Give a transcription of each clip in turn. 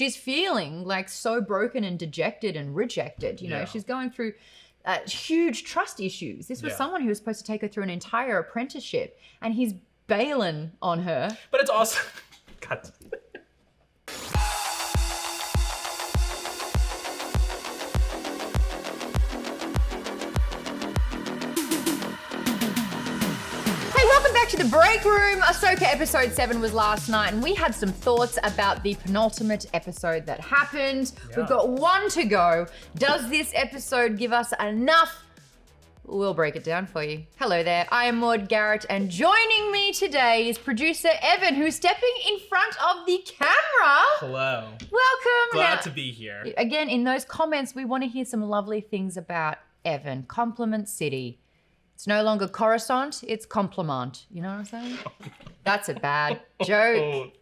she's feeling like so broken and dejected and rejected. You know, she's going through huge trust issues. This was someone who was supposed to take her through an entire apprenticeship, and he's bailing on her. But it's also... God. To the break room. Ahsoka episode 7 was last night, and we had some thoughts about the penultimate episode that happened. We've got one to go. Does this episode give us enough? We'll break it down for you. Hello there, I am Maude, Garrett, and joining me today is producer Evan, who's stepping in front of the camera. Hello. Welcome. Glad to be here. Again, in those comments, we want to hear some lovely things about Evan. Compliment City. It's no longer Coruscant, it's compliment. You know what I'm saying? That's a bad joke.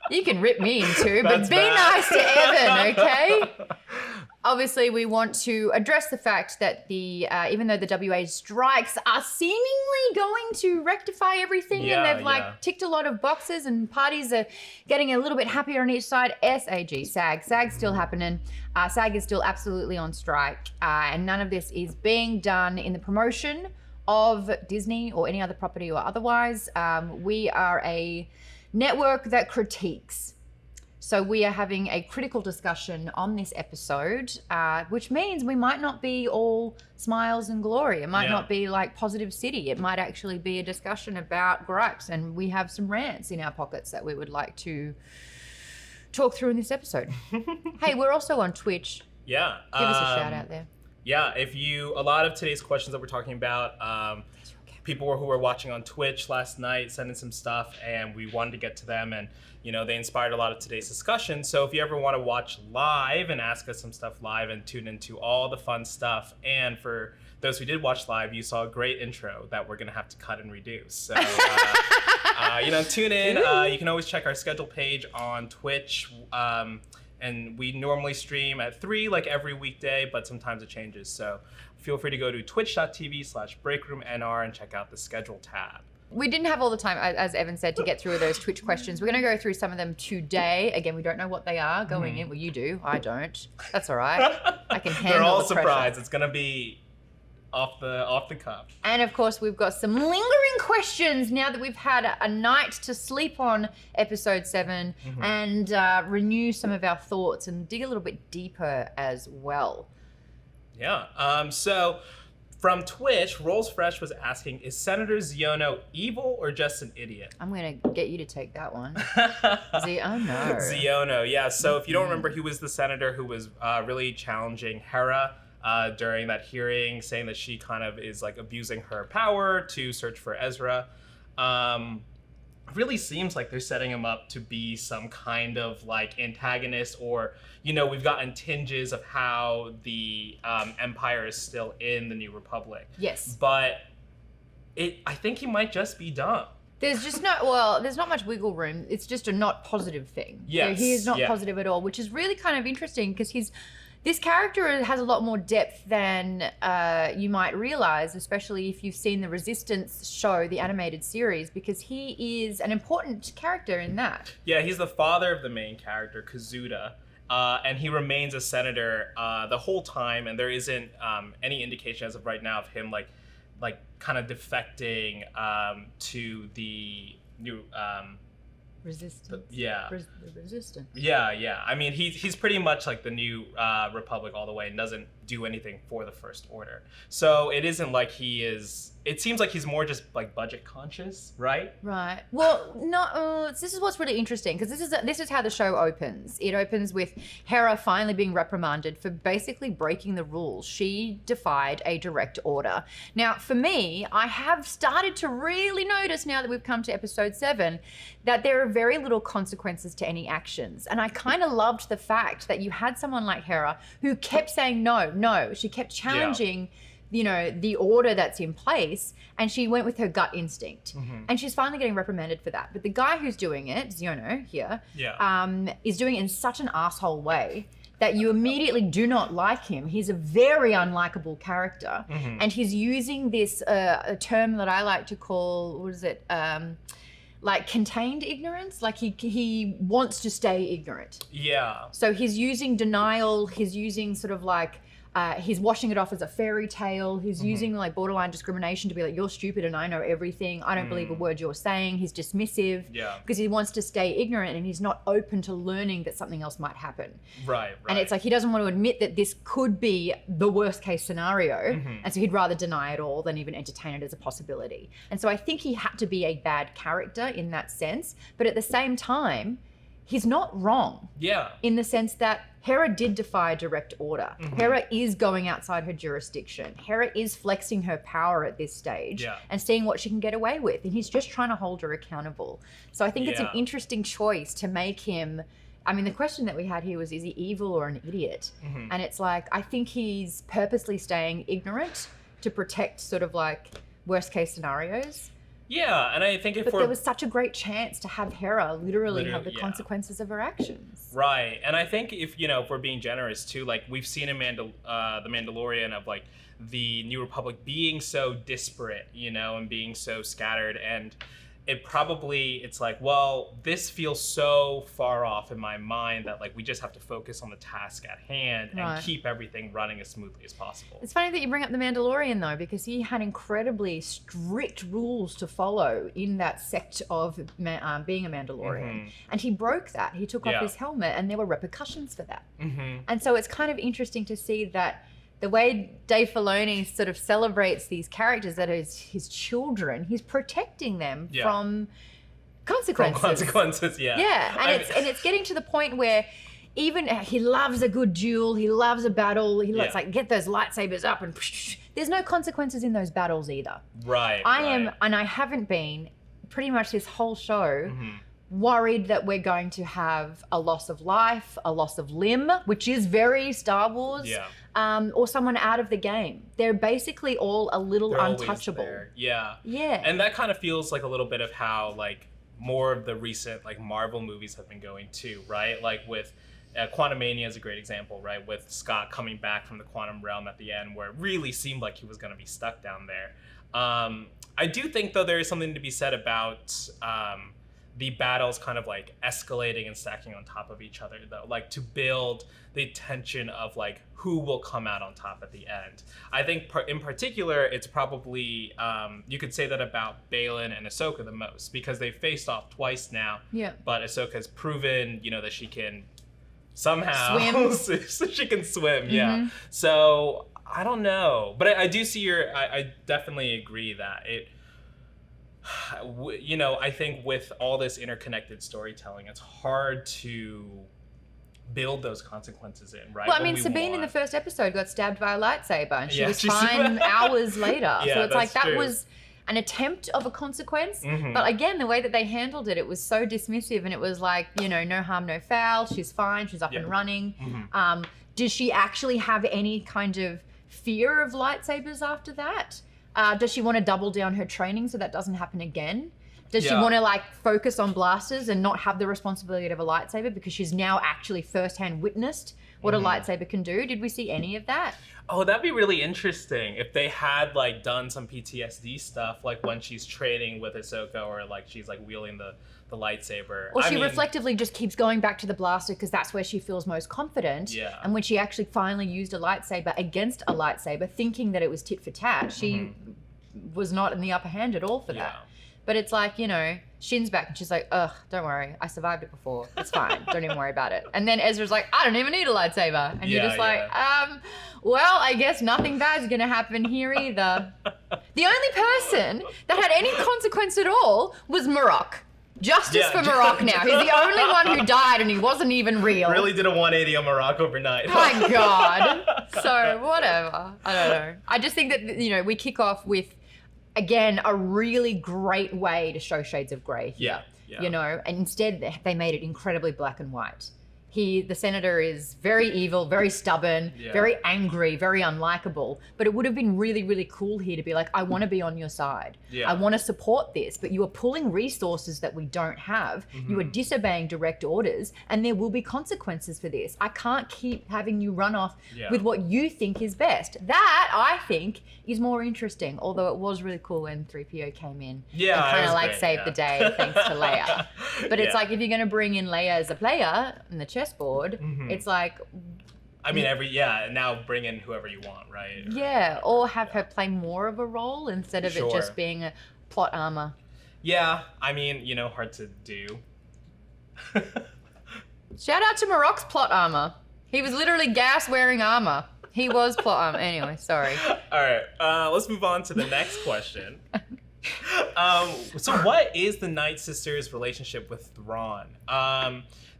You can rip me in too, but be nice to Evan, okay? Obviously, we want to address the fact that even though the WA strikes are seemingly going to rectify everything, and they've ticked a lot of boxes, and parties are getting a little bit happier on each side. SAG's still happening. SAG is still absolutely on strike, and none of this is being done in the promotion of Disney or any other property or otherwise. We are a network that critiques. So we are having a critical discussion on this episode, which means we might not be all smiles and glory. It might not be like Positive City. It might actually be a discussion about gripes, and we have some rants in our pockets that we would like to talk through in this episode. Hey, we're also on Twitch. Yeah. Give us a shout out there. Yeah, a lot of today's questions that we're talking about, people who were watching on Twitch last night sending some stuff, and we wanted to get to them, and they inspired a lot of today's discussion. So if you ever want to watch live and ask us some stuff live and tune into all the fun stuff, and for those who did watch live, you saw a great intro that we're gonna have to cut and redo. So tune in. You can always check our schedule page on Twitch. And we normally stream at 3 like every weekday, but sometimes it changes. So feel free to go to twitch.tv/breakroomnr and check out the schedule tab. We didn't have all the time, as Evan said, to get through those Twitch questions. We're going to go through some of them today. Again, we don't know what they are going in. Well, you do. I don't. That's all right. I can handle They're all the pressure. surprised. It's going to be off the cuff. And of course, we've got some lingering questions now that we've had a night to sleep on episode 7 and renew some of our thoughts and dig a little bit deeper as well. Yeah. So from Twitch, Rolls Fresh was asking, is Senator Xiono evil or just an idiot? I'm going to get you to take that one. Xiono. Xiono, yeah. So if you don't remember, he was the senator who was really challenging Hera during that hearing, saying that she kind of is like abusing her power to search for Ezra. Really seems like they're setting him up to be some kind of like antagonist, or we've gotten tinges of how the Empire is still in the New Republic. Yes. But I think he might just be dumb. There's not much wiggle room. It's just a not positive thing. Yes. So he is not positive at all, which is really kind of interesting because this character has a lot more depth than you might realize, especially if you've seen the Resistance show, the animated series, because he is an important character in that. Yeah, he's the father of the main character, Kazuda, and he remains a senator the whole time, and there isn't any indication as of right now of him like kind of defecting to the new... Resistance. Yeah. The Resistance. Yeah. I mean, he's pretty much like the New Republic all the way and doesn't do anything for the First Order. So it isn't like he is... It seems like he's more just like budget conscious, right? Right. Well, no. This is what's really interesting because this is how the show opens. It opens with Hera finally being reprimanded for basically breaking the rules. She defied a direct order. Now, for me, I have started to really notice now that we've come to episode 7 that there are very little consequences to any actions. And I kind of loved the fact that you had someone like Hera who kept saying no. She kept challenging the order that's in place, and she went with her gut instinct. And she's finally getting reprimanded for that. But the guy who's doing it, Xiono here, is doing it in such an asshole way that you immediately do not like him. He's a very unlikable character. And he's using this a term that I like to call, like contained ignorance. Like he wants to stay ignorant. Yeah. So he's using denial. He's using sort of like, he's washing it off as a fairy tale. He's using like borderline discrimination to be like, you're stupid and I know everything. I don't believe a word you're saying. He's dismissive because he wants to stay ignorant and he's not open to learning that something else might happen. Right. And it's like he doesn't want to admit that this could be the worst case scenario. And so he'd rather deny it all than even entertain it as a possibility. And so I think he had to be a bad character in that sense. But at the same time, he's not wrong. Yeah. In the sense that Hera did defy direct order. Hera is going outside her jurisdiction. Hera is flexing her power at this stage and seeing what she can get away with. And he's just trying to hold her accountable. So I think it's an interesting choice to make him, I mean, the question that we had here was, is he evil or an idiot? And it's like, I think he's purposely staying ignorant to protect sort of like worst case scenarios. Yeah, and I think if But there was such a great chance to have Hera literally have the consequences of her actions. Right, and I think if we're being generous too, like we've seen in the Mandalorian of like the New Republic being so disparate, and being so scattered, and it's like, well, this feels so far off in my mind that like we just have to focus on the task at hand and keep everything running as smoothly as possible. It's funny that you bring up the Mandalorian though, because he had incredibly strict rules to follow in that sect of being a Mandalorian. And he broke that. He took off his helmet and there were repercussions for that. And so it's kind of interesting to see that the way Dave Filoni sort of celebrates these characters that are his children, he's protecting them from consequences. From consequences, Yeah, and it's getting to the point where even he loves a good duel, he loves a battle, he loves like get those lightsabers up and there's no consequences in those battles either. Right. I haven't been pretty much this whole show worried that we're going to have a loss of life, a loss of limb, which is very Star Wars, or someone out of the game. They're basically all a little untouchable. Yeah. Yeah. And that kind of feels like a little bit of how like more of the recent like Marvel movies have been going too, right? Like with Quantumania is a great example, right? With Scott coming back from the quantum realm at the end where it really seemed like he was going to be stuck down there. I do think though there is something to be said about the battles kind of like escalating and stacking on top of each other though, like to build the tension of like who will come out on top at the end. I think in particular, it's probably, you could say that about Baylan and Ahsoka the most because they faced off twice now, but Ahsoka has proven, that she can somehow swim. So she can swim, So I don't know, but I do see I definitely agree that it, I think with all this interconnected storytelling, it's hard to build those consequences in, right? Well, I mean, Sabine in the first episode got stabbed by a lightsaber and she was fine hours later. So it's like that was an attempt of a consequence. But again, the way that they handled it, it was so dismissive and it was like, no harm, no foul. She's fine. She's up and running. Does she actually have any kind of fear of lightsabers after that? Does she want to double down her training so that doesn't happen again? Does she want to like focus on blasters and not have the responsibility of a lightsaber because she's now actually firsthand witnessed what a lightsaber can do? Did we see any of that? Oh, that'd be really interesting if they had like done some PTSD stuff, like when she's training with Ahsoka or like she's like wielding the lightsaber. Or she reflectively just keeps going back to the blaster because that's where she feels most confident. Yeah. And when she actually finally used a lightsaber against a lightsaber, thinking that it was tit for tat, she was not in the upper hand at all for that. But it's like, Shin's back and she's like, ugh, don't worry. I survived it before. It's fine. Don't even worry about it. And then Ezra's like, I don't even need a lightsaber. And you're just like, well, I guess nothing bad's going to happen here either. The only person that had any consequence at all was Marok. Justice for Marok now. He's the only one who died and he wasn't even real. Really did a 180 on Marok overnight. My God. So whatever. I don't know. I just think that, we kick off with, again, a really great way to show shades of grey here, and instead they made it incredibly black and white. the senator is very evil, very stubborn, very angry, very unlikable. But it would have been really, really cool here to be like, I want to be on your side. I want to support this, but you are pulling resources that we don't have. You are disobeying direct orders, and there will be consequences for this. I can't keep having you run off with what you think is best. That, I think, is more interesting, although it was really cool when 3PO came in and kind of like saved the day thanks to Leia. But it's like, if you're going to bring in Leia as a player in the chessboard, it's like... I mean, now bring in whoever you want, right? Yeah, or have her play more of a role instead of it just being a plot armor. Yeah, I mean, you know, hard to do. Shout out to Marok's plot armor. He was literally gas-wearing armor. He was plot armor. Anyway, sorry. All right, let's move on to the next question. So what is the Night Sisters' relationship with Thrawn?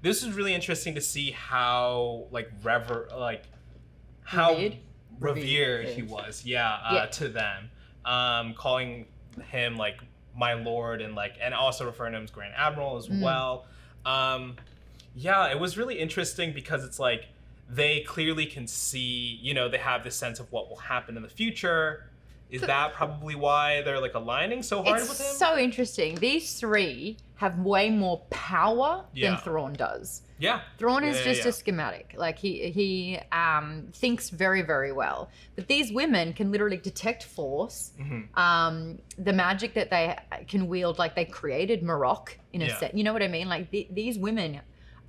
This is really interesting to see how revered he was, to them, calling him like my lord and also referring to him as Grand Admiral as well. It was really interesting because it's like they clearly can see, you know, they have this sense of what will happen in the future. Is that probably why they're like aligning so hard with him? It's so interesting. These three have way more power than Thrawn does. Yeah. Thrawn is just a schematic. Like he thinks very, very well. But these women can literally detect force. The magic that they can wield, like they created Marok in a set. You know what I mean? Like these women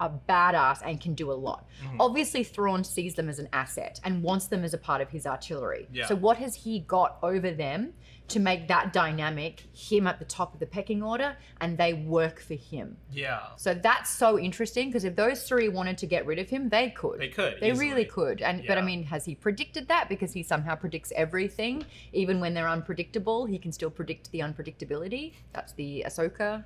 are badass and can do a lot. Obviously, Thrawn sees them as an asset and wants them as a part of his artillery. So what has he got over them to make that dynamic him at the top of the pecking order and they work for him? So that's so interesting because if those three wanted to get rid of him, they could. They could. They really could. But I mean, has he predicted that? Because he somehow predicts everything. Even when they're unpredictable, he can still predict the unpredictability. That's the Ahsoka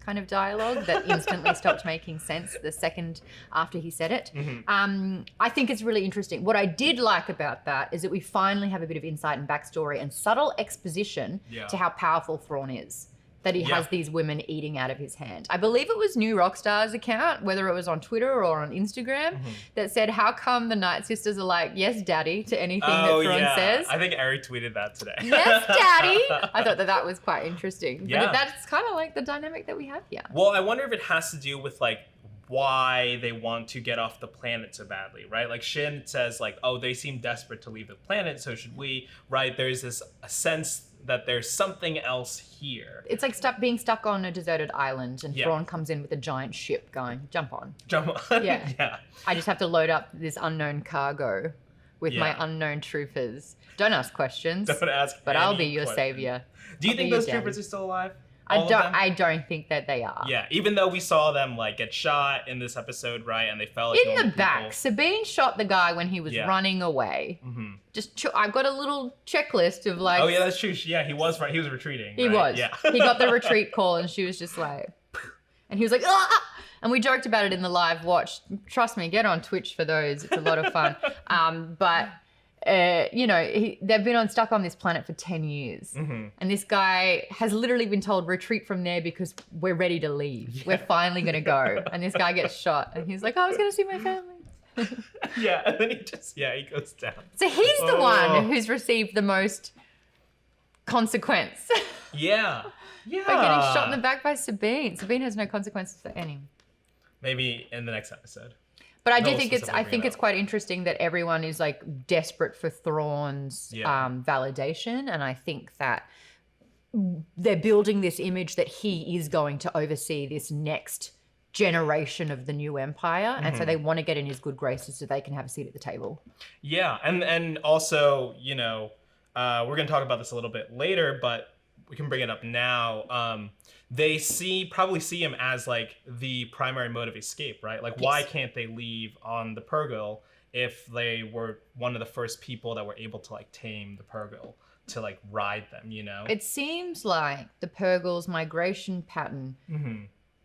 kind of dialogue that instantly stopped making sense the second after he said it. I think it's really interesting. What I did like about that is that we finally have a bit of insight and backstory and subtle exposition to how powerful Thrawn is. That he has these women eating out of his hand. I believe it was New Rockstars account, whether it was on Twitter or on Instagram, that said, how come the Night Sisters are like, yes, daddy, to anything that Thrawn says? I think Eric tweeted that today. Yes, daddy. I thought that was quite interesting. But that's kind of like the dynamic that we have here. Well, I wonder if it has to do with like why they want to get off the planet so badly, right? Like Shin says like, oh, they seem desperate to leave the planet, so should we, right? There's this sense that there's something else here. It's like being stuck on a deserted island and Thrawn comes in with a giant ship going, jump on. Yeah. I just have to load up this unknown cargo with my unknown troopers. Don't ask questions. Don't ask but I'll be your savior. Do you think those troopers are still alive? I don't think that they are. Yeah, even though we saw them like get shot in this episode, right? And they fell like in the back. Sabine shot the guy when he was running away. I've got a little checklist of like. Oh yeah, that's true. Yeah, he was right. He was retreating. He was. Yeah. He got the retreat call, and she was just like, and he was like, ah! And we joked about it in the live watch. Trust me, get on Twitch for those. It's a lot of fun. But. You know, they've been stuck on this planet for 10 years. And this guy has literally been told, retreat from there because we're ready to leave. We're finally going to go. And this guy gets shot. And he's like, oh, I was going to see my family. And then he goes down. So he's the one who's received the most consequence. By getting shot in the back by Sabine. Sabine has no consequences for any. Maybe in the next episode. But I do think it's quite interesting that everyone is like desperate for Thrawn's validation, and I think that they're building this image that he is going to oversee this next generation of the new empire, and so they want to get in his good graces so they can have a seat at the table. Yeah, and also, you know, we're going to talk about this a little bit later, but we can bring it up now. They probably see him as like the primary mode of escape, right? Like, why can't they leave on the Purrgil if they were one of the first people that were able to like tame the Purrgil to like ride them, you know? It seems like the Purrgil's migration pattern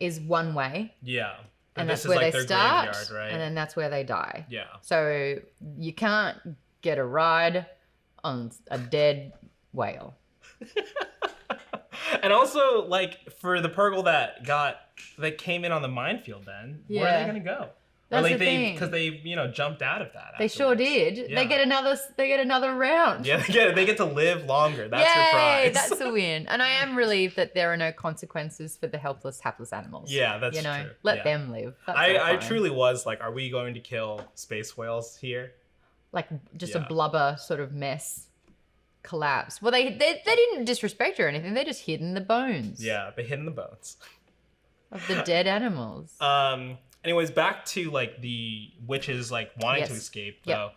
is one way. Yeah. And that's where they start, right? And then that's where they die. Yeah. So you can't get a ride on a dead whale. And also, like, for the Purrgil that came in on the minefield then, where are they going to go? That's like the thing. because they jumped out of that. They sure afterwards. did. Yeah. They get another round. Yeah, they get to live longer. That's your Yay, prize. that's a win. And I am relieved that there are no consequences for the helpless, hapless animals. Yeah, that's true. Let them live. That's all I fine. truly was like, are we going to kill space whales here? Like just a blubber sort of mess collapse. Well, they didn't disrespect or anything. They just hidden the bones. Yeah, they hid in the bones of the dead animals. Anyways, back to like the witches like wanting to escape though.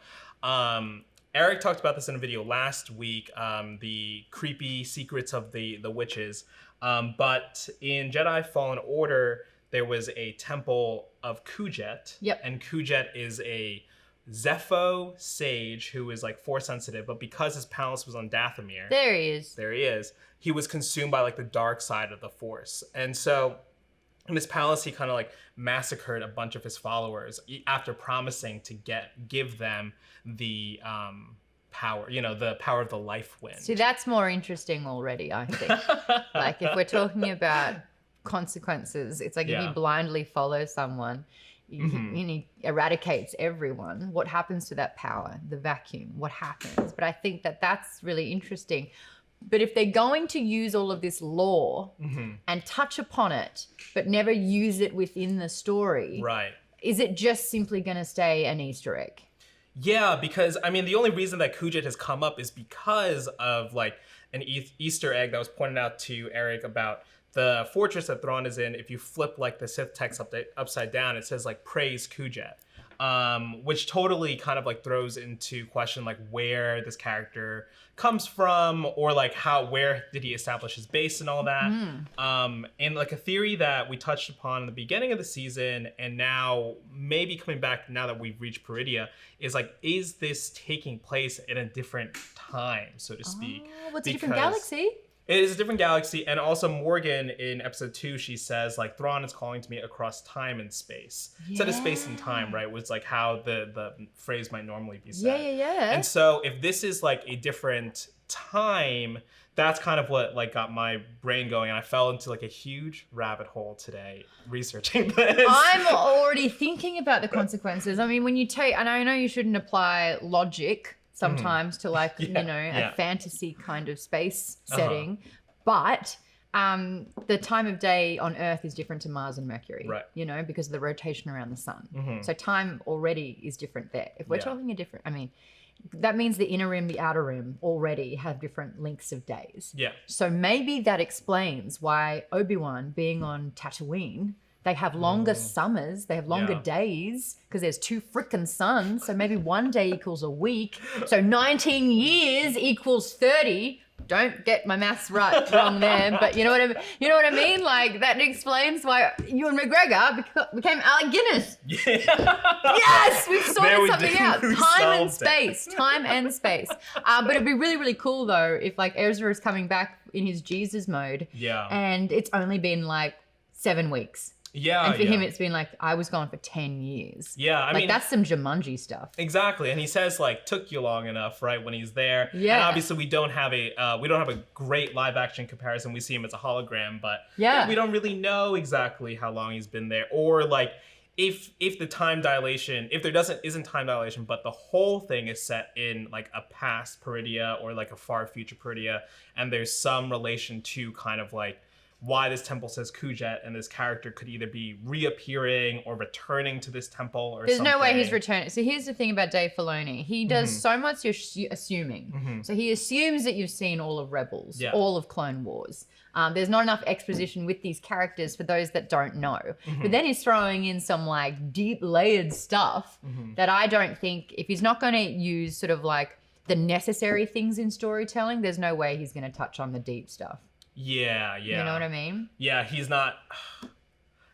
Eric talked about this in a video last week, the creepy secrets of the witches. But in Jedi Fallen Order, there was a temple of Kujet. Yep. And Kujet is a Zepho sage who is like force sensitive, but because his palace was on Dathomir. There he is. He was consumed by like the dark side of the force. And so in his palace, he kind of like massacred a bunch of his followers after promising to give them the power, the power of the life wind. See, that's more interesting already, I think. Like if we're talking about consequences, it's like if you blindly follow someone, and he eradicates everyone, what happens to that power? The vacuum, what happens? But I think that that's really interesting. But if they're going to use all of this lore and touch upon it, but never use it within the story, right? Is it just simply going to stay an Easter egg? Yeah, because I mean, the only reason that Kujet has come up is because of like an Easter egg that was pointed out to Eric about the fortress that Thrawn is in. If you flip like the Sith text upside down, it says like praise Kujet. Which totally kind of like throws into question like where this character comes from, or like where did he establish his base and all that. And like a theory that we touched upon in the beginning of the season, and now maybe coming back now that we've reached Peridea, is like, is this taking place in a different time, so to speak? Oh, what's a different galaxy? It is a different galaxy, and also Morgan in episode 2, she says like Thrawn is calling to me across time and space instead of space and time, right? Which is like how the phrase might normally be said. Yeah. And so if this is like a different time, that's kind of what like got my brain going, and I fell into like a huge rabbit hole today researching this. I'm already thinking about the consequences. I mean, when you take, and I know you shouldn't apply logic sometimes to like, a fantasy kind of space setting. But the time of day on Earth is different to Mars and Mercury, right? Because of the rotation around the sun. So time already is different there. If we're talking that means the inner rim, the outer rim already have different lengths of days. Yeah. So maybe that explains why Obi-Wan being on Tatooine, they have longer summers, they have longer days because there's 2 frickin' suns. So maybe one day equals a week. So 19 years equals 30. Don't get my maths wrong there, but you know what I mean? Like that explains why Ewan McGregor became Alec Guinness. Yeah. Yes, we've sorted something out. Time and space. But it'd be really, really cool though if like Ezra is coming back in his Jesus mode. Yeah. And it's only been like 7 weeks. Yeah. And for him, it's been like, I was gone for 10 years. Yeah. I mean, that's some Jumanji stuff. Exactly. And he says like, took you long enough, right? When he's there. Yeah. And obviously we don't have a great live action comparison. We see him as a hologram, but we don't really know exactly how long he's been there, or like if the time dilation, if there isn't time dilation, but the whole thing is set in like a past Peridea or like a far future Peridea, and there's some relation to kind of like why this temple says Kujet, and this character could either be reappearing or returning to this temple or There's something. no way he's returning. So here's the thing about Dave Filoni. He does so much assuming. So he assumes that you've seen all of Rebels, all of Clone Wars. There's not enough exposition with these characters for those that don't know. But then he's throwing in some like deep layered stuff that I don't think, if he's not going to use sort of like the necessary things in storytelling, there's no way he's going to touch on the deep stuff. Yeah. You know what I mean? Yeah, he's not.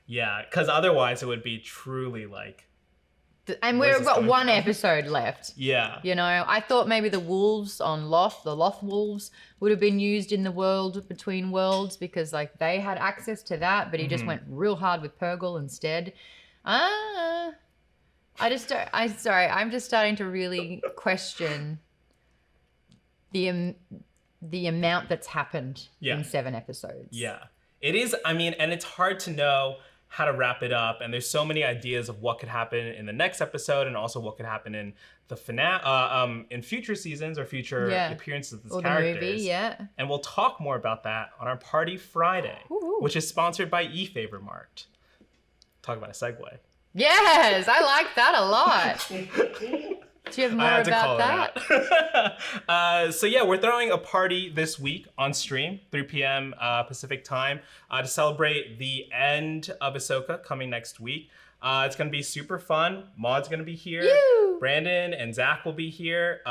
Yeah, because otherwise it would be truly like. And we've got one episode left. Yeah. I thought maybe the wolves on Loth, the Loth wolves, would have been used in the world between worlds because like they had access to that, but he just went real hard with Purrgil instead. I'm just starting to really question the amount that's happened in 7 episodes. Yeah. It is, I mean, and it's hard to know how to wrap it up. And there's so many ideas of what could happen in the next episode, and also what could happen in the finale, in future seasons or future appearances of these characters. The movie, yeah. And we'll talk more about that on our Party Friday, which is sponsored by eFavormart. Talk about a segue. Yes, I like that a lot. Do you have more about that? So yeah, we're throwing a party this week on stream, 3 p.m. Pacific time, to celebrate the end of Ahsoka coming next week. It's gonna be super fun. Maude's gonna be here. Yoo! Brandon and Zach will be here.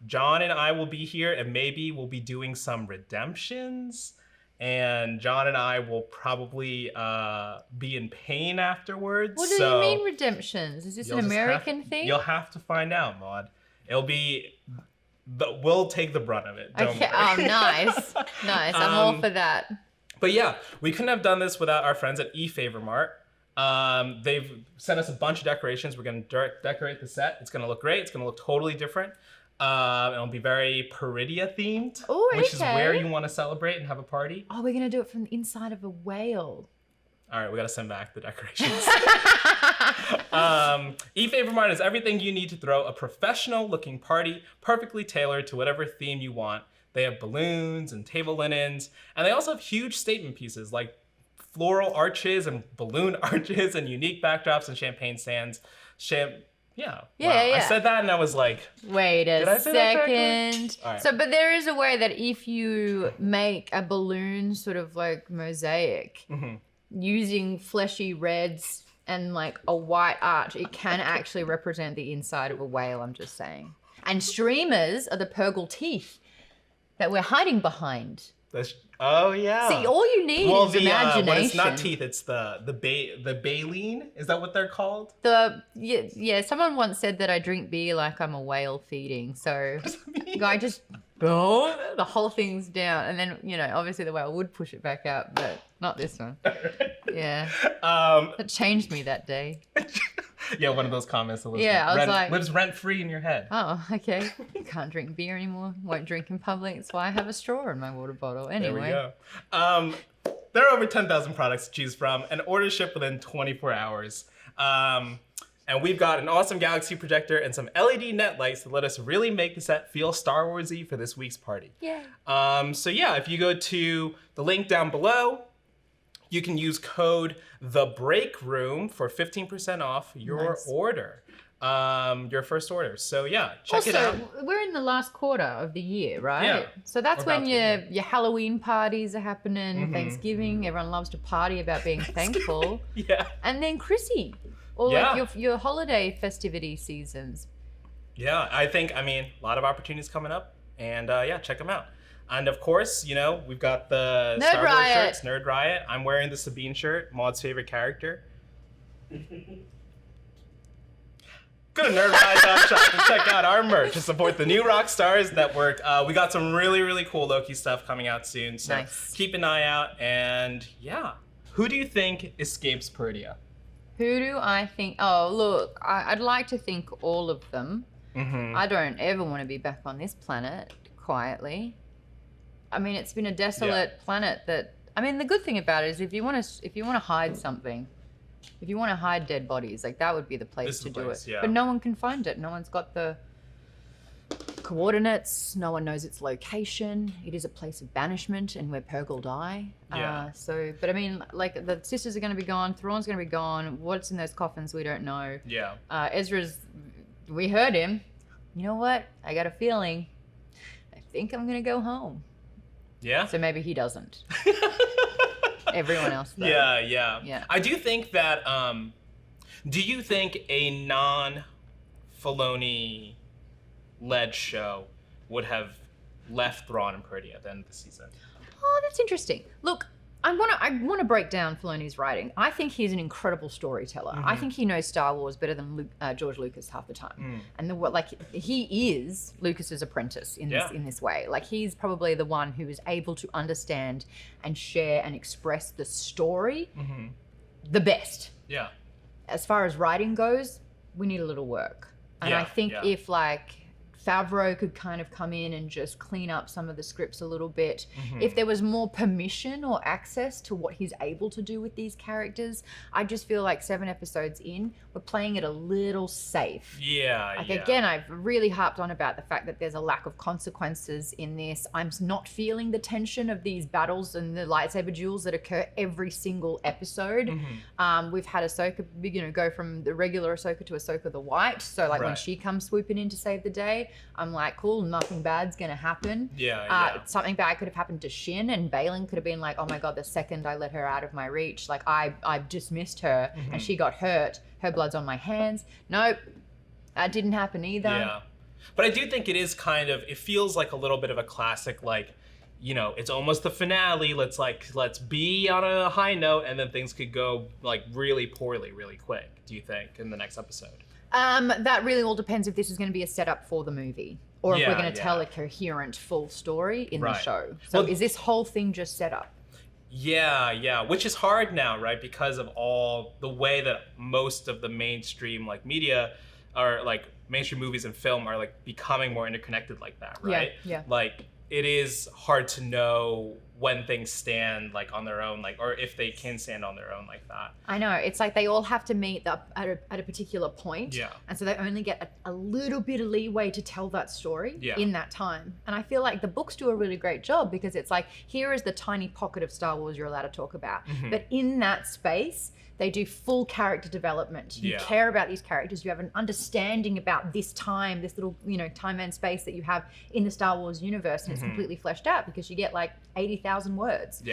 John and I will be here, and maybe we'll be doing some redemptions. And John and I will probably be in pain afterwards. What do you mean redemptions? Is this an American thing? You'll have to find out, Maude. It'll be, we'll take the brunt of it. Don't worry. Oh, nice. Nice. I'm all for that. But yeah, we couldn't have done this without our friends at eFavormart. They've sent us a bunch of decorations. We're going to decorate the set. It's going to look great. It's going to look totally different. It'll be very Peridea themed, which is where you want to celebrate and have a party. Oh, we're going to do it from the inside of a whale. All right, we got to send back the decorations. eFavormart is everything you need to throw a professional looking party, perfectly tailored to whatever theme you want. They have balloons and table linens, and they also have huge statement pieces like floral arches and balloon arches and unique backdrops and champagne stands. Yeah. I said that and I was like, wait a second. Right. So, but there is a way that if you make a balloon sort of like mosaic using fleshy reds and like a white arch, it can actually represent the inside of a whale, I'm just saying. And streamers are the Purrgil teeth that we're hiding behind. Oh yeah. See, all you need is imagination. Well, it's not teeth. It's the baleen. Is that what they're called? Someone once said that I drink beer like I'm a whale feeding. So I just the whole thing's down, and then obviously the whale would push it back out, but not this one. Yeah. It changed me that day. Yeah, one of those comments. Lives rent free in your head. Oh, okay. Can't drink beer anymore. Won't drink in public. That's why I have a straw in my water bottle. Anyway. There we go. There are over 10,000 products to choose from, and orders ship within 24 hours. And we've got an awesome galaxy projector and some LED net lights that let us really make the set feel Star Wars-y for this week's party. Yeah. So yeah, if you go to the link down below, you can use code THEBREAKROOM for 15% off your order, your first order. So yeah, check it out. We're in the last quarter of the year, right? Yeah. So that's when your Halloween parties are happening, Thanksgiving, everyone loves to party about being thankful. Yeah. And then Chrissy, or like your holiday festivity seasons. Yeah, a lot of opportunities coming up, and check them out. And of course, we've got the Nerd Star Wars Riot shirts, Nerd Riot. I'm wearing the Sabine shirt, Maude's favorite character. Go to nerdriot.shop and check out our merch to support the new Rockstars network. We got some really, really cool Loki stuff coming out soon, so keep an eye out. And yeah, who do you think escapes Peridea? Who do I think? Oh, look, I'd like to think all of them. I don't ever want to be back on this planet quietly. I mean, it's been a desolate planet that, the good thing about it is if you want to hide something, if you want to hide dead bodies, like that would be the place to do it. Yeah. But no one can find it. No one's got the coordinates. No one knows its location. It is a place of banishment and where Purrgil die. Yeah. Like the sisters are going to be gone. Thrawn's going to be gone. What's in those coffins, we don't know. Yeah. We heard him. You know what? I got a feeling. I think I'm going to go home. Yeah. So maybe he doesn't. Everyone else though. Yeah. I do think that, do you think a non-Filoni led show would have left Thrawn and Peridea at the end of the season? Oh, that's interesting. Look, I want to break down Filoni's writing. I think he's an incredible storyteller. I think he knows Star Wars better than George Lucas half the time. And he is Lucas's apprentice in this way. Like he's probably the one who is able to understand and share and express the story the best. Yeah. As far as writing goes, we need a little work. And I think if Favreau could kind of come in and just clean up some of the scripts a little bit. If there was more permission or access to what he's able to do with these characters, I just feel like 7 episodes in, we're playing it a little safe. Again, I've really harped on about the fact that there's a lack of consequences in this. I'm not feeling the tension of these battles and the lightsaber duels that occur every single episode. We've had Ahsoka, go from the regular Ahsoka to Ahsoka the White. So like when she comes swooping in to save the day, I'm like, cool, nothing bad's gonna happen. Something bad could have happened to Shin, and Balin could have been like, oh my God, the second I let her out of my reach, like I dismissed her and she got hurt. Her blood's on my hands. Nope, that didn't happen either. But I do think it is it feels like a little bit of a classic, like, it's almost the finale. Let's be on a high note, and then things could go like really poorly, really quick. Do you think in the next episode? That really all depends if this is going to be a setup for the movie, or if we're going to tell a coherent, full story in the show. So is this whole thing just set up? Which is hard now, right? Because of all the way that most of the mainstream like media are like mainstream movies and film are like becoming more interconnected like that, right? Like it is hard to know when things stand like on their own, like, or if they can stand on their own like that. I know, it's like they all have to meet at a particular point. And so they only get a little bit of leeway to tell that story in that time. And I feel like the books do a really great job, because it's like, here is the tiny pocket of Star Wars you're allowed to talk about. But in that space, they do full character development. You care about these characters. You have an understanding about this time, this little, time and space that you have in the Star Wars universe, and it's completely fleshed out because you get like 80,000 words.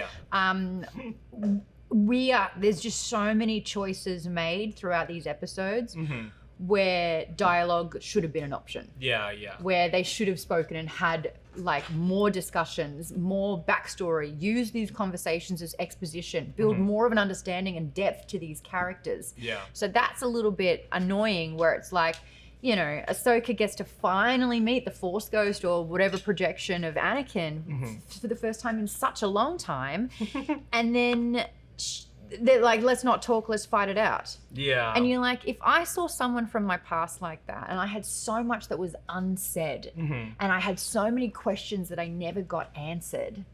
There's just so many choices made throughout these episodes where dialogue should have been an option. Where they should have spoken and had like more discussions, more backstory, use these conversations as exposition, build more of an understanding and depth to these characters. So that's a little bit annoying, where it's like, Ahsoka gets to finally meet the Force Ghost or whatever projection of Anakin for the first time in such a long time. And then they're like, let's not talk, let's fight it out. And you're like, if I saw someone from my past like that, and I had so much that was unsaid, and I had so many questions that I never got answered,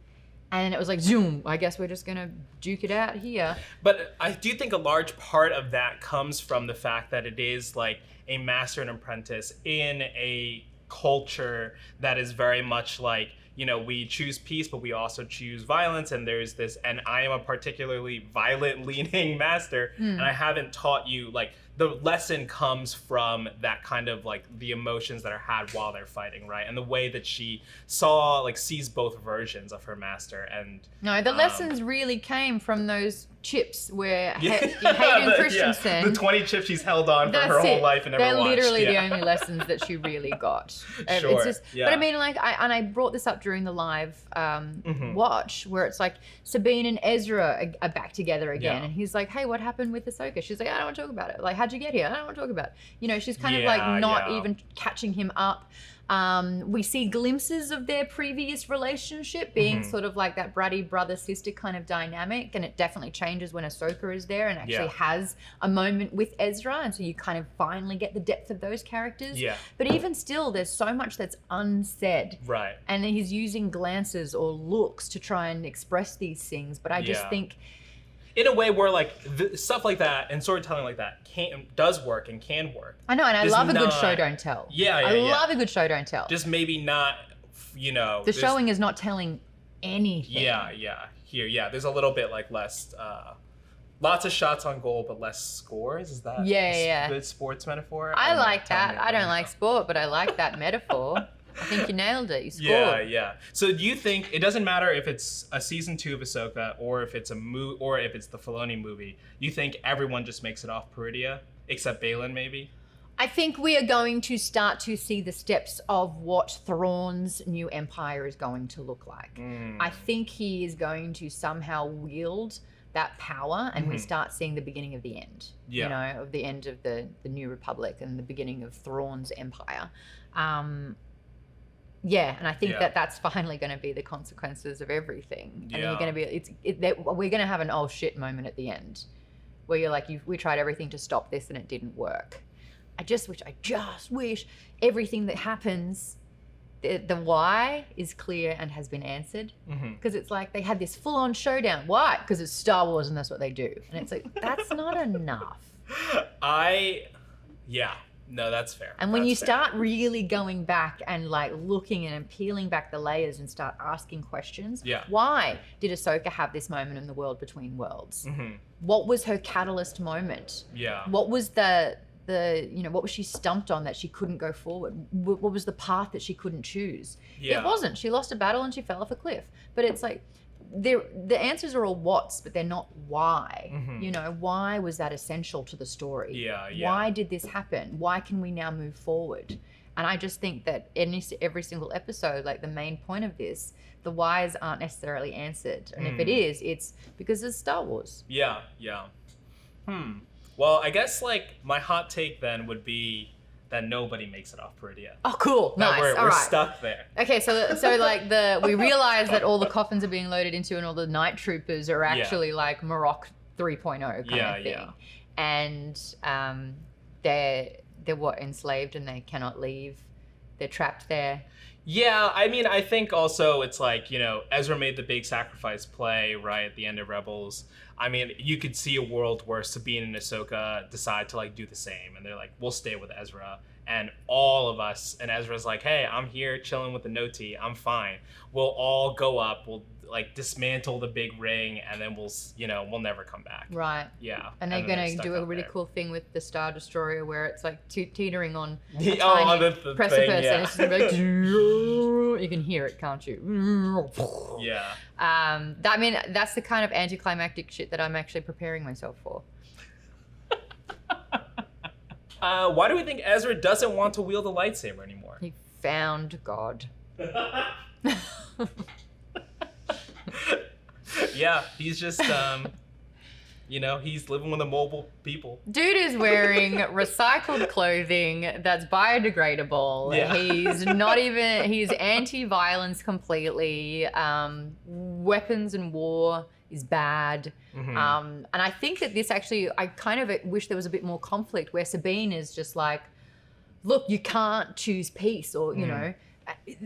and it was like, zoom, I guess we're just gonna duke it out here. But I do think a large part of that comes from the fact that it is like a master and apprentice in a culture that is very much like, we choose peace, but we also choose violence. And there's this, and I am a particularly violent leaning master, and I haven't taught you, like, the lesson comes from that kind of like the emotions that are had while they're fighting, right? And the way that she sees both versions of her master. And no, the lessons really came from those chips where Hayden Christensen, the 20 chips she's held on for her whole life and never They're watched. Literally the only lessons that she really got. It's just, but I mean, like, I brought this up during the live watch, where it's like Sabine and Ezra are back together again, and he's like, hey, what happened with Ahsoka? She's like, I don't want to talk about it. Like, how'd you get here? I don't want to talk about it. She's kind of like not even catching him up. We see glimpses of their previous relationship being sort of like that bratty brother-sister kind of dynamic, and it definitely changes when Ahsoka is there and actually has a moment with Ezra, and so you kind of finally get the depth of those characters. But even still, there's so much that's unsaid. And he's using glances or looks to try and express these things, but I just think, in a way where like stuff like that and storytelling like that does work and can work. I know, and I love a good show don't tell. I love a good show don't tell. Just maybe not, the showing is not telling anything. Here, there's a little bit like less, lots of shots on goal, but less scores. Is that a good sports metaphor? I like that. I don't like sport, but I like that metaphor. I think you nailed it. You scored. So do you think it doesn't matter if it's a season 2 of Ahsoka or if it's or if it's the Filoni movie? You think everyone just makes it off Peridea, except Balin, maybe? I think we are going to start to see the steps of what Thrawn's new empire is going to look like. I think he is going to somehow wield that power, and we start seeing the beginning of the end. Of the end of the New Republic and the beginning of Thrawn's empire. And I think that's finally going to be the consequences of everything. And you're going to be, we're going to have an oh shit moment at the end, where you're like, we tried everything to stop this and it didn't work. I just wish everything that happens, the why is clear and has been answered. Because it's like they had this full-on showdown. Why? Because it's Star Wars and that's what they do. And it's like, that's not enough. No, that's fair. And when you start really going back and like looking and peeling back the layers and start asking questions, why did Ahsoka have this moment in the world between worlds? What was her catalyst moment? What was the what was she stumped on that she couldn't go forward? What was the path that she couldn't choose? It wasn't. She lost a battle and she fell off a cliff. But it's like, the answers are all what's, but they're not why. Why was that essential to the story? Why did this happen? Why can we now move forward? And I just think that every single episode, like the main point of this, the whys aren't necessarily answered. And if it is, it's because it's Star Wars. Well, I guess like my hot take then would be that nobody makes it off Peridea. Oh, cool. Nice. We're stuck there. Okay, so like we realize that all the coffins are being loaded into and all the night troopers are actually like Marok 3.0 kind of thing. And they're what, enslaved and they cannot leave. They're trapped there. Yeah, I mean, I think also it's like, Ezra made the big sacrifice play, right, at the end of Rebels. I mean, you could see a world where Sabine and Ahsoka decide to, like, do the same. And they're like, we'll stay with Ezra. And all of us, and Ezra's like, hey, I'm here chilling with the Noti. I'm fine. We'll all go up. We'll, like, dismantle the big ring. And then we'll never come back. Right. Yeah. And they're going to do a really cool thing with the Star Destroyer where it's, like, teetering on a the precipice. Thing, And it's just like, you can hear it, can't you? Yeah. I mean, that's the kind of anticlimactic shit that I'm actually preparing myself for. Why do we think Ezra doesn't want to wield a lightsaber anymore? He found God. Yeah, he's just, he's living with the mobile people. Dude is wearing recycled clothing that's biodegradable. Yeah. He's anti-violence completely. Weapons and war is bad. And I think that this actually, I kind of wish there was a bit more conflict where Sabine is just like, look, you can't choose peace or,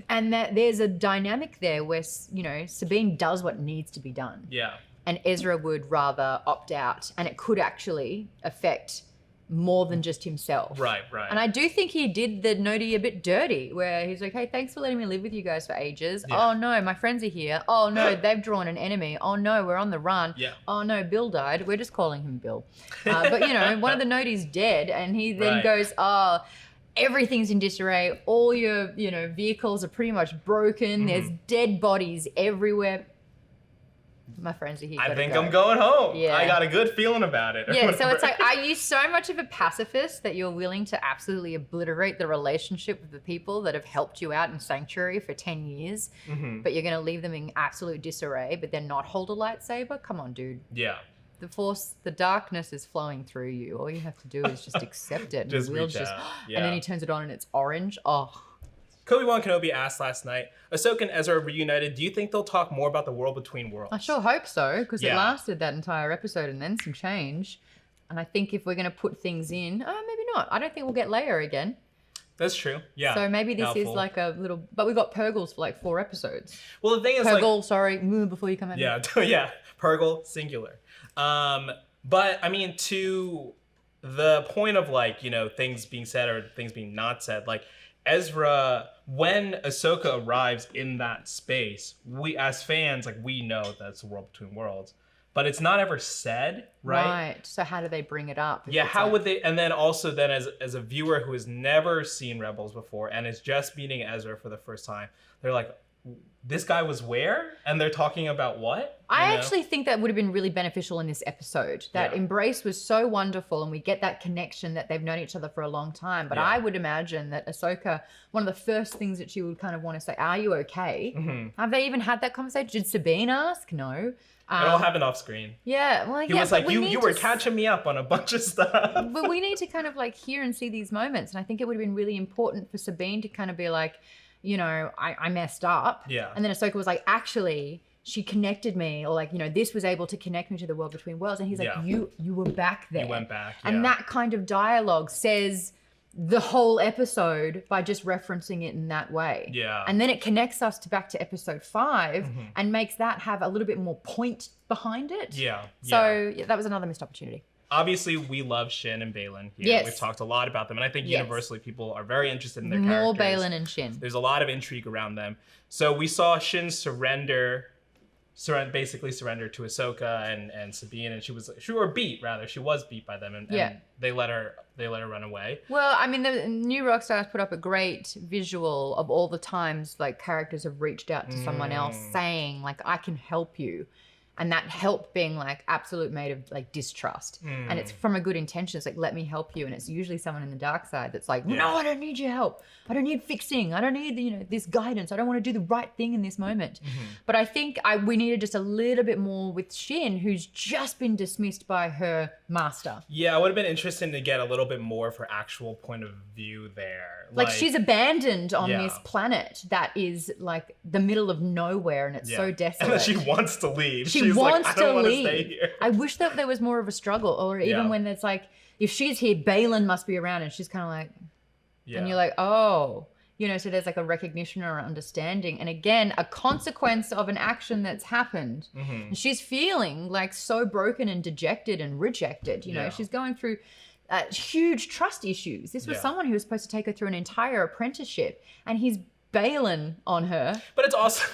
and that there's a dynamic there where, Sabine does what needs to be done. Yeah. And Ezra would rather opt out, and it could actually affect more than just himself. Right. And I do think he did the Noti a bit dirty, where he's like, hey, thanks for letting me live with you guys for ages. Yeah. Oh no, my friends are here. Oh no, they've drawn an enemy. Oh no, we're on the run. Yeah. Oh no, Bill died. We're just calling him Bill. But one of the Noti's dead, and he then goes, oh, everything's in disarray. All your, vehicles are pretty much broken. There's dead bodies everywhere. My friends are here. I think I'm going home. Yeah. I got a good feeling about it. Yeah, so it's like, are you so much of a pacifist that you're willing to absolutely obliterate the relationship with the people that have helped you out in Sanctuary for 10 years, but you're going to leave them in absolute disarray, but then not hold a lightsaber? Come on, dude. Yeah. The Force, the darkness is flowing through you. All you have to do is just accept it. Just and the wheels reach out. Yeah. And then he turns it on and it's orange. Oh. Obi-Wan Kenobi asked last night, Ahsoka and Ezra are reunited. Do you think they'll talk more about the world between worlds? I sure hope so, because it lasted that entire episode and then some change. And I think if we're going to put things in, maybe not. I don't think we'll get Leia again. That's true. Yeah. So maybe this is like a little, but we got Purrgils for like 4 episodes. Well, the thing is before you come at me. Yeah. Purrgil, singular. But I mean, to the point of like, things being said or things being not said, like Ezra, when Ahsoka arrives in that space, we as fans, like we know that's the world between worlds, but it's not ever said, right? Right. So how do they bring it up? Yeah, how would they? And then also then as a viewer who has never seen Rebels before and is just meeting Ezra for the first time, they're like, this guy was where? And they're talking about what? I actually think that would have been really beneficial in this episode. That embrace was so wonderful and we get that connection that they've known each other for a long time. But I would imagine that Ahsoka, one of the first things that she would kind of want to say, are you okay? Have they even had that conversation? Did Sabine ask? No. It all happened off screen. Yeah. Well, he was like, you were catching me up on a bunch of stuff. But we need to kind of like hear and see these moments. And I think it would have been really important for Sabine to kind of be like, I messed up. Yeah. And then Ahsoka was like, actually, she connected me, or like, this was able to connect me to the world between worlds. And he's like, you were back there. You went back. And that kind of dialogue says the whole episode by just referencing it in that way. Yeah. And then it connects us back to episode 5 and makes that have a little bit more point behind it. Yeah. So that was another missed opportunity. Obviously, we love Shin and Baylan here. Yes. We've talked a lot about them, and I think universally people are very interested in their More characters. Baylan and Shin. There's a lot of intrigue around them. So we saw Shin basically surrender to Ahsoka and Sabine, and she was beat by them, and they let her run away. Well, I mean, the new Rockstars put up a great visual of all the times like characters have reached out to someone else saying like, I can help you. And that help being like absolute made of like distrust. And it's from a good intention. It's like, let me help you. And it's usually someone in the dark side that's like, no, I don't need your help. I don't need fixing. I don't need, this guidance. I don't want to do the right thing in this moment. But I think we needed just a little bit more with Shin, who's just been dismissed by her master. Yeah, it would have been interesting to get a little bit more of her actual point of view there. Like she's abandoned on this planet that is like the middle of nowhere and it's so desolate. And then she wants to leave. She wants like, I don't to want leave. To stay here. I wish that there was more of a struggle, or even when it's like, if she's here, Baylan must be around, and she's kind of like, and you're like, oh, so there's like a recognition or an understanding, and again, a consequence of an action that's happened. And she's feeling like so broken and dejected and rejected. She's going through huge trust issues. This was someone who was supposed to take her through an entire apprenticeship, and he's Baylan on her. But it's also,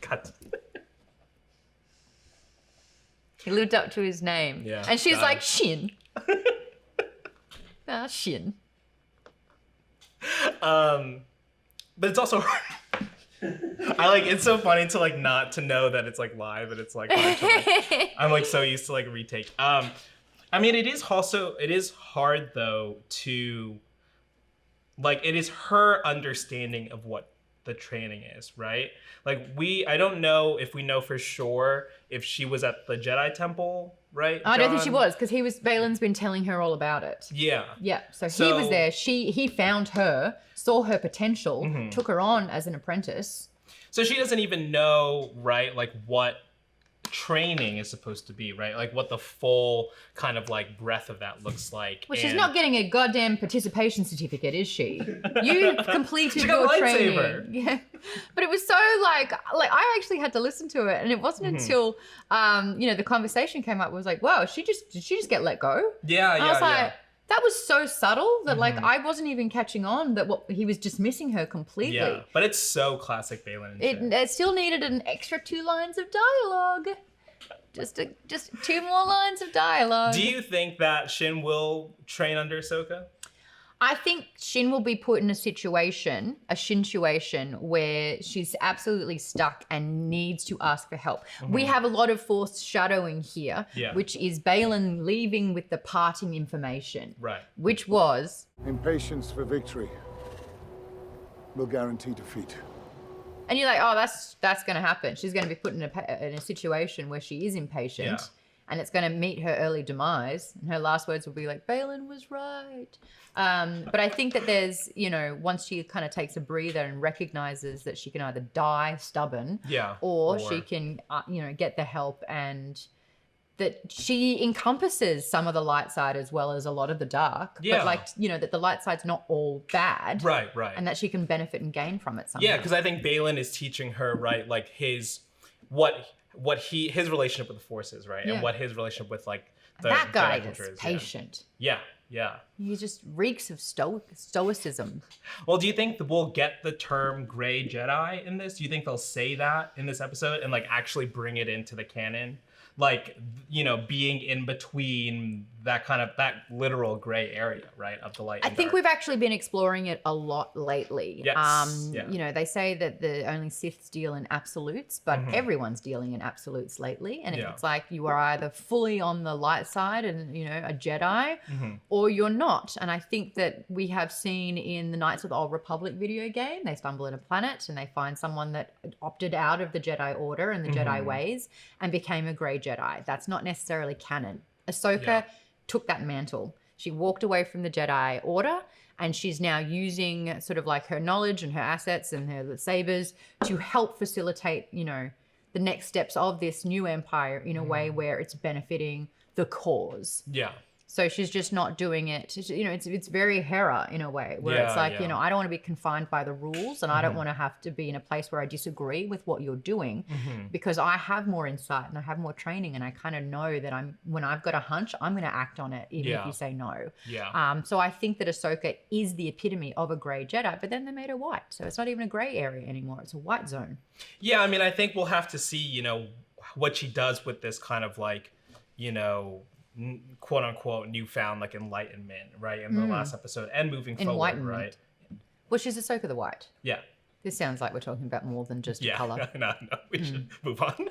God. He lived up to his name. Yeah, and she's like, Shin. Shin. But it's also it's so funny to like not to know that it's like live and it's like I'm like so used to like retake. I mean it is hard though to like it is her understanding of what the training is, right? Like I don't know if we know for sure if she was at the Jedi Temple, right? I don't think she was, because Baylan's been telling her all about it. Yeah. Yeah. So he was there. He found her, saw her potential, took her on as an apprentice. So she doesn't even know, right, like what training is supposed to be, right? Like what the full kind of like breadth of that looks like. Well, she's not getting a goddamn participation certificate, is she? You completed your training. Lightsaber. Yeah. But it was so like I actually had to listen to it, and it wasn't until the conversation came up, was like, wow, did she just get let go? Yeah, I was like, that was so subtle that like I wasn't even catching on that he was dismissing her completely. Yeah, but it's so classic Baylan. It still needed an extra 2 lines of dialogue. Just 2 more lines of dialogue. Do you think that Shin will train under Ahsoka? I think Shin will be put in a Shin-situation where she's absolutely stuck and needs to ask for help. We have a lot of foreshadowing here, which is Baylan leaving with the parting information. Right. Which was... Impatience for victory will guarantee defeat. And you're like, oh, that's going to happen. She's going to be put in a situation where she is impatient, and it's going to meet her early demise. And her last words will be like, Baylan was right. But I think that there's, once she kind of takes a breather and recognizes that she can either die stubborn, or she can, get the help, and that she encompasses some of the light side as well as a lot of the dark. But that the light side's not all bad. Right. And that she can benefit and gain from it somehow. Yeah, because I think Baylan is teaching her, right, like his relationship with the Force is, right? And what his relationship with like that guy is patient. Yeah. He just reeks of stoicism. Well, do you think we'll get the term Gray Jedi in this? Do you think they'll say that in this episode and like actually bring it into the canon? Like, being in between that literal gray area, right, of the light and I think dark. we've actually been exploring it a lot lately. Yes. They say that the only Siths deal in absolutes, but everyone's dealing in absolutes lately. And it's like you are either fully on the light side and, a Jedi, or you're not. And I think that we have seen in the Knights of the Old Republic video game, they stumble on a planet and they find someone that opted out of the Jedi Order and the Jedi ways and became a Gray Jedi. That's not necessarily canon. Ahsoka took that mantle. She walked away from the Jedi Order, and she's now using sort of like her knowledge and her assets and her sabers to help facilitate, the next steps of this new empire in a way where it's benefiting the cause. Yeah. So she's just not doing it. It's very Hera in a way, where it's like, I don't want to be confined by the rules, and I don't want to have to be in a place where I disagree with what you're doing, because I have more insight and I have more training, and I kind of know that when I've got a hunch, I'm going to act on it, even if you say no. Yeah. So I think that Ahsoka is the epitome of a Gray Jedi, but then they made her white, so it's not even a gray area anymore. It's a white zone. Yeah, I mean, I think we'll have to see, what she does with this kind of like, quote unquote newfound like enlightenment, right, in the last episode and moving forward, right? Well, she's Ahsoka the White. Yeah. This sounds like we're talking about more than just color. No, we should move on.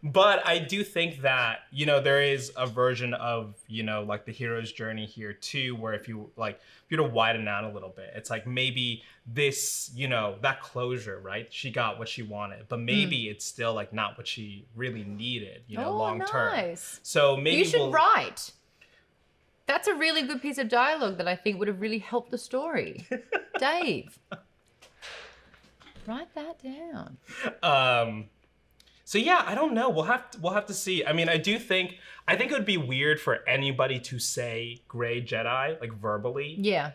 But I do think that, there is a version of, like the hero's journey here too, where if you were to widen out a little bit, it's like maybe this, that closure, right? She got what she wanted, but maybe it's still like not what she really needed, long term. Nice. So maybe you should write. That's a really good piece of dialogue that I think would have really helped the story. Dave. Write that down. So yeah, I don't know. We'll have to see. I mean, I think it would be weird for anybody to say Gray Jedi like verbally. Yeah.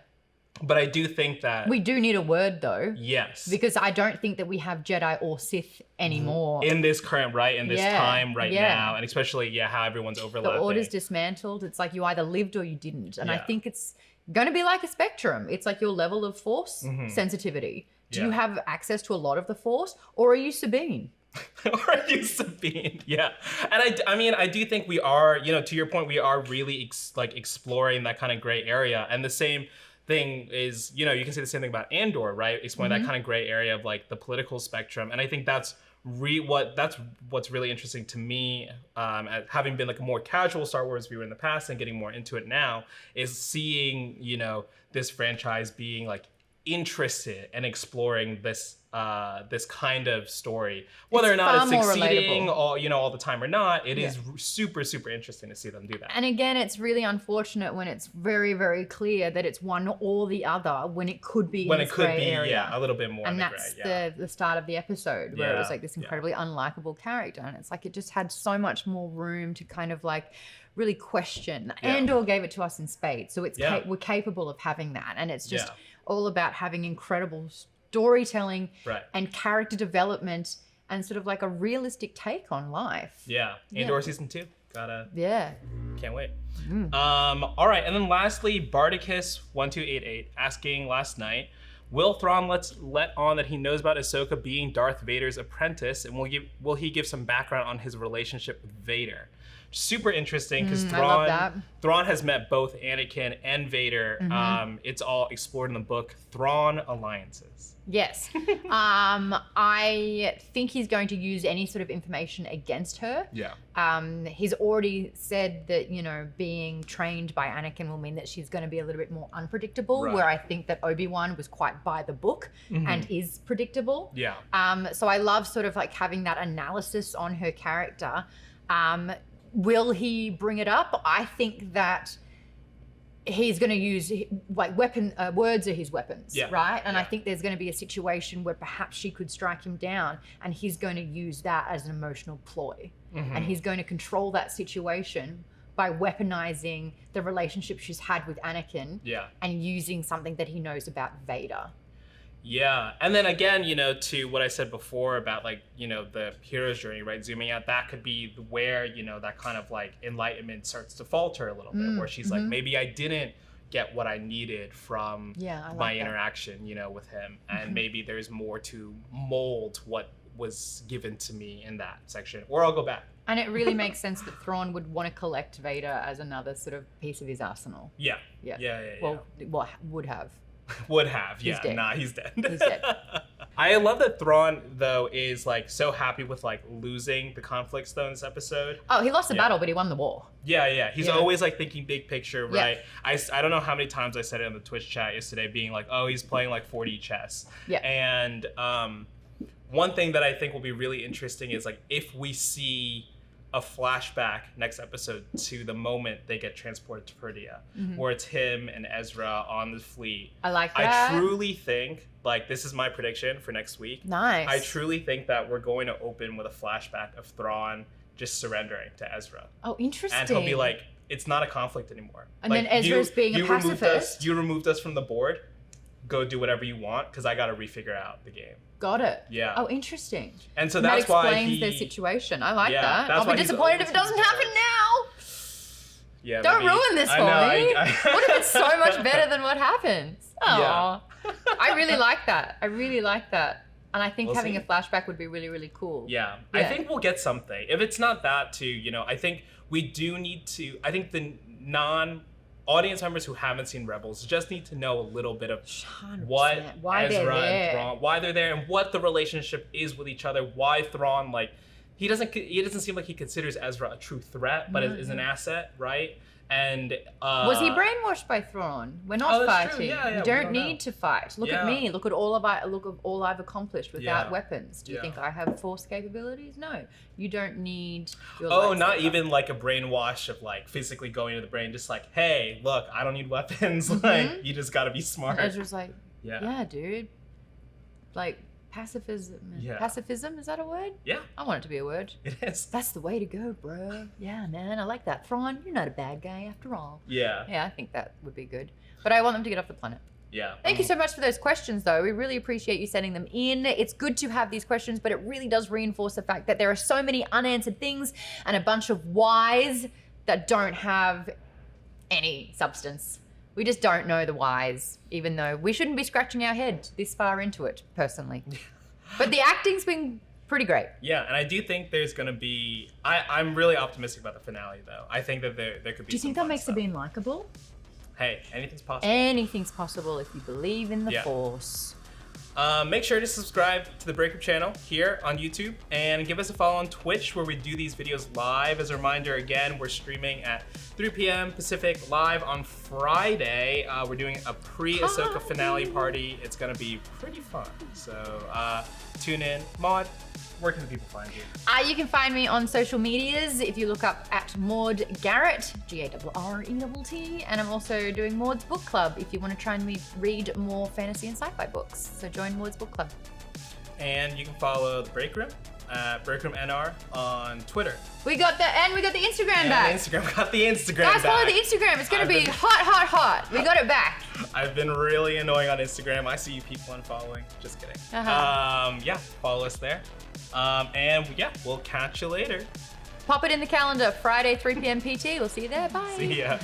But I do think that we do need a word though. Yes. Because I don't think that we have Jedi or Sith anymore. In this current, right? In this time right now. And especially, how everyone's overlapping. The order's dismantled. It's like you either lived or you didn't. And I think it's going to be like a spectrum. It's like your level of force sensitivity. Do you have access to a lot of the force, or are you Sabine? Or are you Sabine? Yeah. And I mean, I do think we are, to your point, we are really exploring that kind of gray area. And the same thing is, you can say the same thing about Andor, right? Exploring that kind of gray area of like the political spectrum. And I think that's what's really interesting to me, having been like a more casual Star Wars viewer in the past and getting more into it now, is seeing, this franchise being like interested in exploring this kind of story, whether or not it's succeeding all the time or not. It is super, super interesting to see them do that. And again, it's really unfortunate when it's very, very clear that it's one or the other, when it could be in this gray area. A little bit more. And that's the start of the episode, where it was like this incredibly unlikable character, and it's like it just had so much more room to kind of like really question. Andor gave it to us in spades, so it's we're capable of having that, and it's just all about having incredible storytelling and character development and sort of like a realistic take on life. Yeah. Andor season 2. Can't wait. All right. And then lastly, Bardicus1288 asking last night, will Thrawn let on that he knows about Ahsoka being Darth Vader's apprentice, and will he give some background on his relationship with Vader? Super interesting, because Thrawn has met both Anakin and Vader. It's all explored in the book Thrawn Alliances. Yes. I think he's going to use any sort of information against her. Yeah. He's already said that, being trained by Anakin will mean that she's going to be a little bit more unpredictable, where I think that Obi-Wan was quite by the book and is predictable. Yeah. So I love sort of like having that analysis on her character. Will he bring it up? I think that he's going to use like words are his weapons, right? And I think there's going to be a situation where perhaps she could strike him down, and he's going to use that as an emotional ploy, and he's going to control that situation by weaponizing the relationship she's had with Anakin, and using something that he knows about Vader. Yeah, and then again, to what I said before about like, the hero's journey, right? Zooming out, that could be where, that kind of like enlightenment starts to falter a little bit, where she's like, maybe I didn't get what I needed from my interaction, with him. And maybe there's more to mold what was given to me in that section, or I'll go back. And it really makes sense that Thrawn would want to collect Vader as another sort of piece of his arsenal. Yeah. Well, what would have. Would have, He's dead. Nah, he's dead. He's dead. I love that Thrawn, though, is like so happy with like losing the conflicts though in this episode. Oh, he lost the battle, but he won the war. Yeah. He's always like thinking big picture, right? I don't know how many times I said it in the Twitch chat yesterday, being like, oh, he's playing like 4D chess. Yeah. And one thing that I think will be really interesting is like if we see a flashback next episode to the moment they get transported to Peridea, where it's him and Ezra on the fleet. I like that. I truly think, like, this is my prediction for next week. Nice. I truly think that we're going to open with a flashback of Thrawn just surrendering to Ezra. Oh, interesting. And he'll be like, it's not a conflict anymore. And then Ezra's being a pacifist. You removed us from the board. Go do whatever you want because I got to refigure out the game. Got it. Yeah. Oh, interesting. And so that's why that explains their situation. I like that. I'll be disappointed if it doesn't happen now. Yeah. Don't ruin this for me. What if it's so much better than what happens? Oh, Yeah. I really like that. I really like that. And I think We'll having see. a flashback would be really, really cool. Yeah. I think we'll get something. If it's not that too, you know, I think we do need to, I think the audience members who haven't seen Rebels just need to know a little bit of 100%. why they're Ezra there. and Thrawn, why they're there, and what the relationship is with each other. Why Thrawn, like, he doesn't seem like he considers Ezra a true threat, but is an asset, right? And was he brainwashed by Thrawn? We're not that's true. fighting. Yeah, you don't need to fight. Look at Yeah. me. Look at all I've accomplished without Yeah. weapons. Do you Yeah. think I have force capabilities? No. You don't need your Oh, not lightsaber. even like a brainwash of like physically going to the brain, just like, hey, look, I don't need weapons. Like, you just gotta be smart. And Ezra's like, Yeah. yeah, dude. Like, pacifism. Yeah. Pacifism, is that a word? Yeah, I want it to be a word. it is. That's the way to go, bro. Yeah, man, I like that. Thrawn, you're not a bad guy after all. Yeah. Yeah, I think that would be good. But I want them to get off the planet. Yeah. Thank you so much for those questions, though. We really appreciate you sending them in. It's good to have these questions, but it really does reinforce the fact that there are so many unanswered things and a bunch of whys that don't have any substance. We just don't know the whys, even though we shouldn't be scratching our head this far into it, personally. But the acting's been pretty great. Yeah, and I do think there's gonna be. I'm really optimistic about the finale, though. I think that there could be. Do you think that makes Sabine likable? Hey, anything's possible. Anything's possible if you believe in the Yeah. Force. Make sure to subscribe to the Breakroom channel here on YouTube and give us a follow on Twitch where we do these videos live. As a reminder, again, we're streaming at 3 p.m. Pacific live on Friday. We're doing a pre-Ahsoka finale party. It's gonna be pretty fun. So tune in. Maude, where can the people find you? You can find me on social medias if you look up at Maude Garrett, Garrett, and I'm also doing Maude's Book Club if you want to try and read more fantasy and sci-fi books. So join Maude's Book Club. And you can follow the Breakroom at Breakroom NR on Twitter. We got the Instagram And back. Instagram got the Instagram Guys, follow back. the Instagram. It's gonna I've be been- hot, hot, hot. We got it back. I've been really annoying on Instagram. I see you people unfollowing. Just kidding. Yeah, follow us there. And yeah, we'll catch you later. Pop it in the calendar. Friday, 3 p.m. PT. We'll see you there. Bye. See ya.